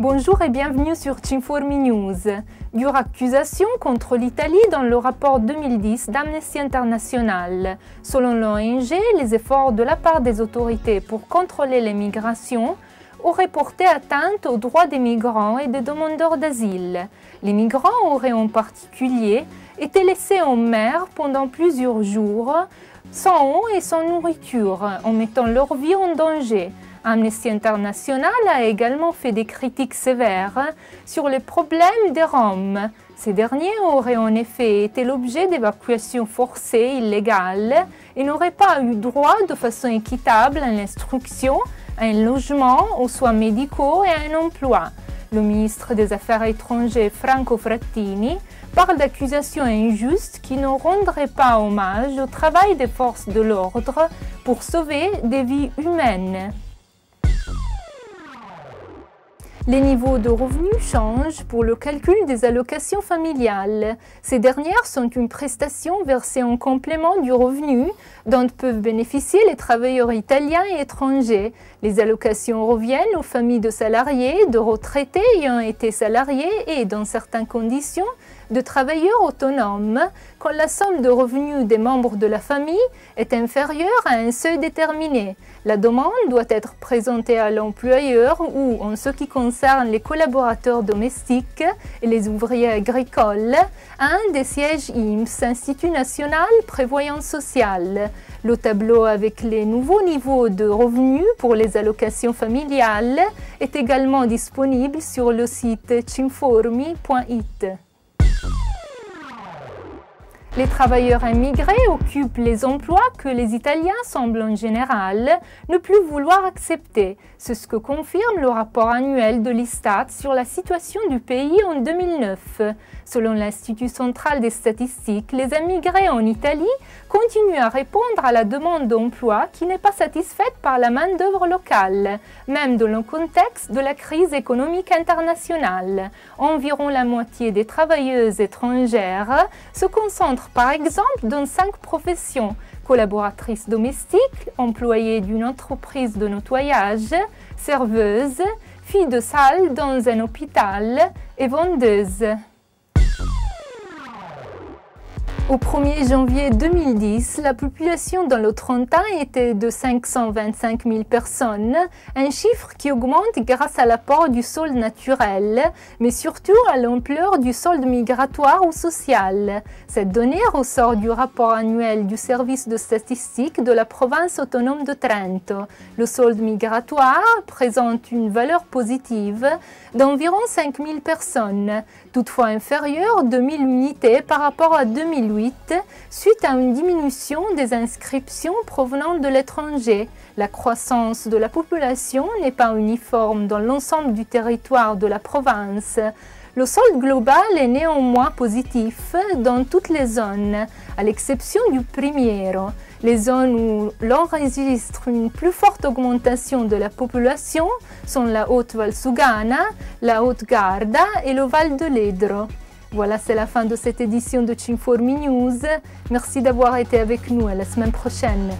Bonjour et bienvenue sur Cinformi News. Dure accusation contre l'Italie dans le rapport 2010 d'Amnesty International. Selon l'ONG, les efforts de la part des autorités pour contrôler les migrations auraient porté atteinte aux droits des migrants et des demandeurs d'asile. Les migrants auraient en particulier été laissés en mer pendant plusieurs jours, sans eau et sans nourriture, en mettant leur vie en danger. Amnesty International a également fait des critiques sévères sur les problèmes des Roms. Ces derniers auraient en effet été l'objet d'évacuations forcées illégales et n'auraient pas eu droit de façon équitable à l'instruction, à un logement, aux soins médicaux et à un emploi. Le ministre des Affaires étrangères Franco Frattini parle d'accusations injustes qui ne rendraient pas hommage au travail des forces de l'ordre pour sauver des vies humaines. Les niveaux de revenus changent pour le calcul des allocations familiales. Ces dernières sont une prestation versée en complément du revenu dont peuvent bénéficier les travailleurs italiens et étrangers. Les allocations reviennent aux familles de salariés, de retraités ayant été salariés et, dans certaines conditions, de travailleurs autonomes quand la somme de revenus des membres de la famille est inférieure à un seuil déterminé. La demande doit être présentée à l'employeur ou, en ce qui concerne les collaborateurs domestiques et les ouvriers agricoles, à un des sièges INPS, Institut national prévoyance sociale. Le tableau avec les nouveaux niveaux de revenus pour les allocations familiales est également disponible sur le site cinformi.it. Les travailleurs immigrés occupent les emplois que les Italiens semblent en général ne plus vouloir accepter. C'est ce que confirme le rapport annuel de l'Istat sur la situation du pays en 2009. Selon l'Institut central des statistiques, les immigrés en Italie continuent à répondre à la demande d'emploi qui n'est pas satisfaite par la main-d'œuvre locale, même dans le contexte de la crise économique internationale. Environ la moitié des travailleuses étrangères se concentrent par exemple dans 5 professions: collaboratrice domestique, employée d'une entreprise de nettoyage, serveuse, fille de salle dans un hôpital et vendeuse. Au 1er janvier 2010, la population dans le Trentin était de 525 000 personnes, un chiffre qui augmente grâce à l'apport du solde naturel, mais surtout à l'ampleur du solde migratoire ou social. Cette donnée ressort du rapport annuel du service de statistique de la province autonome de Trento. Le solde migratoire présente une valeur positive d'environ 5 000 personnes, toutefois inférieure de 1 000 unités par rapport à 2008, suite à une diminution des inscriptions provenant de l'étranger. La croissance de la population n'est pas uniforme dans l'ensemble du territoire de la province. Le solde global est néanmoins positif dans toutes les zones, à l'exception du Primiero. Les zones où l'on enregistre une plus forte augmentation de la population sont la Haute-Valsugana, la Haute-Garda et le Val de Ledro. Voilà, c'est la fin de cette édition de Cinformi News. Merci d'avoir été avec nous. À la semaine prochaine.